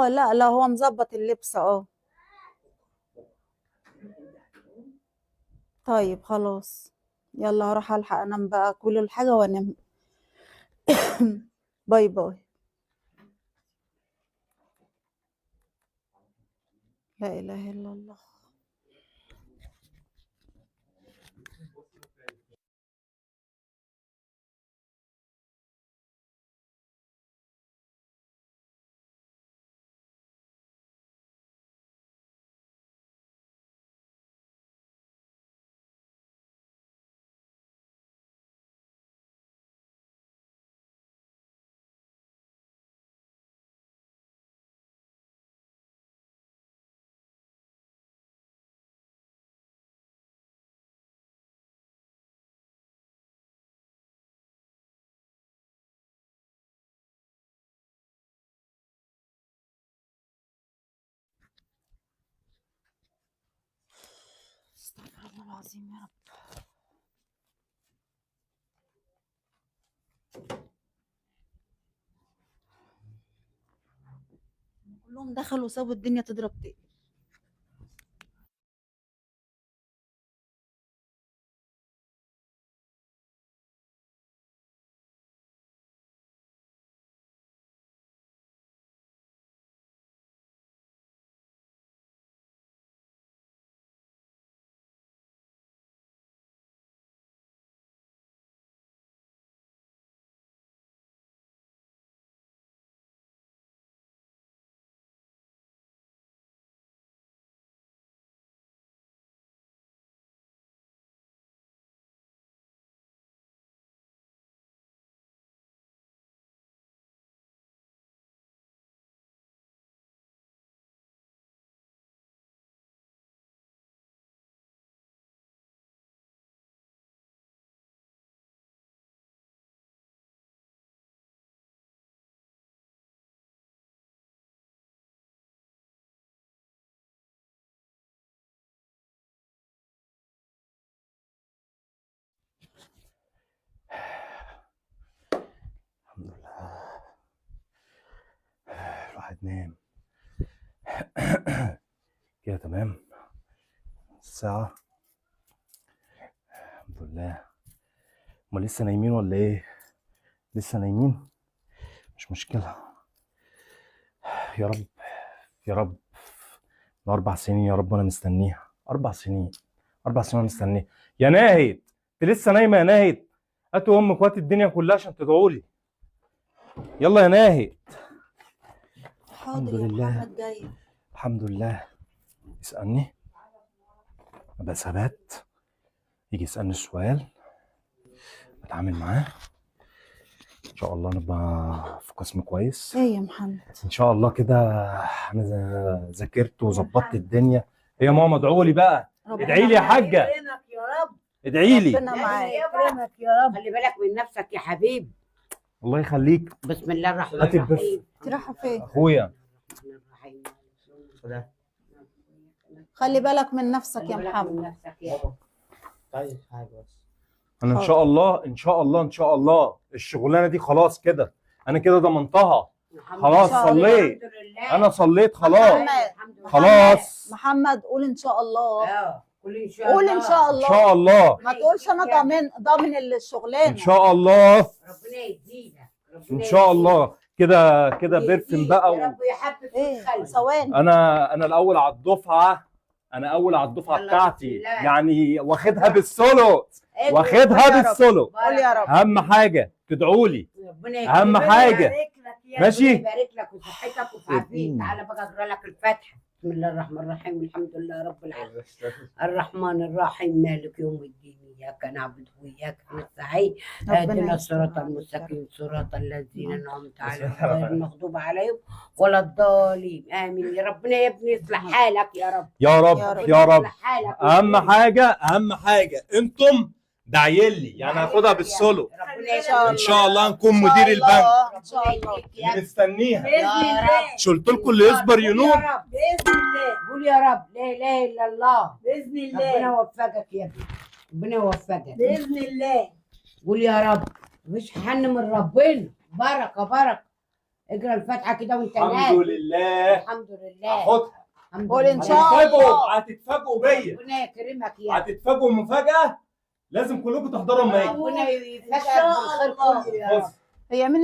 لا لا، هو مظبط اللبس. طيب خلاص. يلا هروح الحق انام بقى، كل الحاجة وانام. باي باي. لا اله الا الله. استغفر الله العظيم يا رب. كلهم دخلوا وسابوا الدنيا تضرب تاني. الحمد لله. الواحد نام كده تمام. الساعة الحمد لله. هما لسه نايمين ولا ايه؟ لسه نايمين؟ مش مشكلة. يا رب يا رب. من 4 سنين يا رب وانا مستنيها. 4 سنين 4 سنين وانا مستنيها. يا ناهد انت لسه نايمة يا ناهد؟ هاتوا امك وهات الدنيا كلها عشان تدعوا لي. يلا يا ناهد. حاضر الحمد يا لله. محمد جاي. الحمد لله. يسألني ابقى ثبات، يجي يسألني السؤال اتعامل معاه ان شاء الله، نبقى في قسم كويس ايه يا محمد؟ ان شاء الله كده. انا ذاكرت وظبطت الدنيا. هي يا ماما ادعوا لي بقى. ادعي لي يا حاجه. يكرمك يا رب. ادعي لي. ربنا معاك. يكرمك يا رب. خلي بالك من نفسك يا حبيب. الله يخليك. بسم الله الرحمن هات البف. الرحيم. انت رايحه فين؟ اخويا خلي بالك من نفسك يا خلي بالك محمد. من نفسك يا رب. طيب حاجه بس. انا ان شاء الله ان شاء الله ان شاء الله الشغلانه دي خلاص كده، انا كده ضمنتها. خلاص صليت. انا صليت خلاص. خلاص محمد قول ان شاء الله. قول ان شاء الله. قول ان شاء ان الله. شاء الله. ما تقولش انا ضامن الشغلانه. ان شاء الله. ربنا يدينا. ان شاء الله. كده كده برسم بقى يا رب يحبب ايه في الخلق. ثواني. انا الاول على الدفعه. انا اول على الدفعه يلا بتاعتي، بسم الله. يعني واخدها بالسولو. قول واخدها يا رب. بالسولو. قول يا رب. اهم حاجه تدعوا لي. ربنا أهم يكرمك. حاجة. يبارك لك يا ماشي؟ رب، يبارك لك وصحتك وفي عافيتك. تعالى بقى اقرا لك الفاتحه. بسم الله الرحمن الرحيم، الحمد لله رب العالمين الرحمن الرحيم مالك يوم الدين، اياك نعبد واياك نستعين اهدنا الصراط المستقيم صراط الذين انعمت عليهم غير المغضوب عليهم ولا الضالين امين. يا ربنا يا ابني يصلح حالك يا رب. يا رب رب. يا رب. يصلح حالك. اهم حاجه انتم داعيين لي، يعني هاخدها بالسولو. ربنا ان شاء الله نكون مدير البنك. ان شاء الله. مستنيها. باذن الله. مش قلت لكم اللي يصبر ينول؟ يا رب باذن الله. قول يا رب لا اله الا الله. باذن الله. ربنا يوفقك يا ابني. ربنا يوفقك باذن الله. قول يا رب. مش حن من ربنا. بركه بركه. اقرا الفاتحه كده وانت الحمد نايم. لله. الحمد لله. هاخدها. الحمد قول لله. إن شاء الله. هتتفاجئوا بيا. ربنا يكرمك يا هتتفاجئوا مفاجأة لازم كلكم تحضروا اما اجي. ربنا يفاجئك إن شاء بالخير الله. كله يا رب. هي من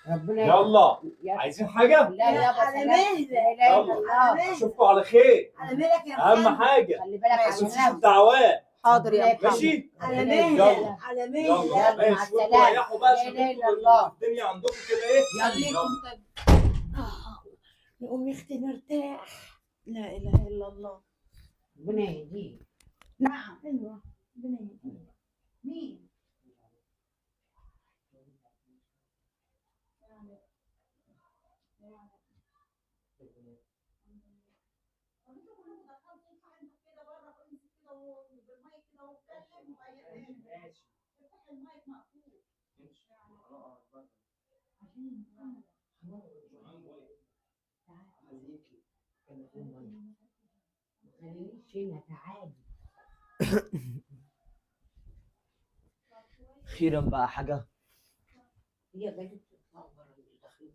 ربنا يلا يا- عايزين حاجة؟ لا يابا على سلام. مهلك. لا اله الا يلا. الله. اشوفكم على خير. على مهلك يا اهم محمد. حاجة خلي بالك ما على تنسوش نفسك. الدعوات. حاضر يا محمد. ماشي؟ على يلا. مهلك. على مهلك. يلا يلا، مع ماشي. وانتوا السلامة. ريحوا بقى لا عشان إله انتوا إلا الله. الدنيا عندكم كده ايه؟ يلا. نقوم يا اختي نرتاح. لا اله الا الله. ربنا يهديك. نعم ايوه ربنا يهديك. مين؟ خلينيش هنا تعالي. اخيرا بقى حاجه. هي قالت تطلع بره الدخيل.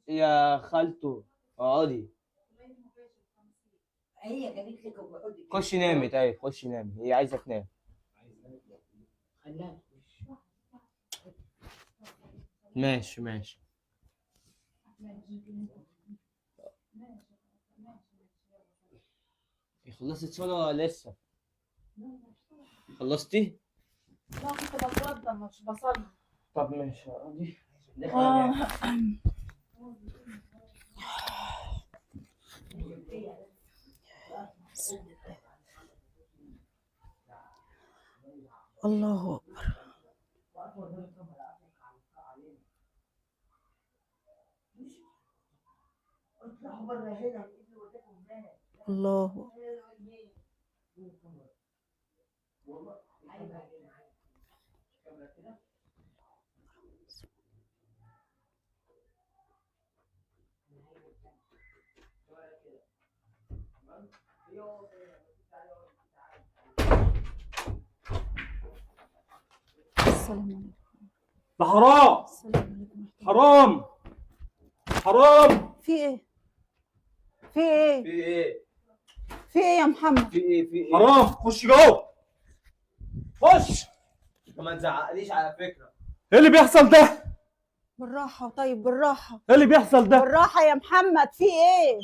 يا خالته اقعدي. هي قالت لك اقعدي. خشي نامي. طيب خشي نامي، هي عايزه تنام. خلاها تخش. ماشي ماشي. خلصت صلاة ولا لسه؟ خلصتي؟ لا كنت بتوضى مش بصلي. طب ماشي اقعدي. الله اكبر. الله أكبر. السلام عليكم. ده حرام. السلام عليكم. حرام. حرام. في ايه؟ في ايه؟ في ايه؟ في ايه يا محمد؟ في ايه؟ في ايه؟ حرام. خش جوه. خش. ما تزعقليش على فكرة. ايه اللي بيحصل ده؟ بالراحة طيب بالراحة. ايه اللي بيحصل ده؟ بالراحة يا محمد في ايه؟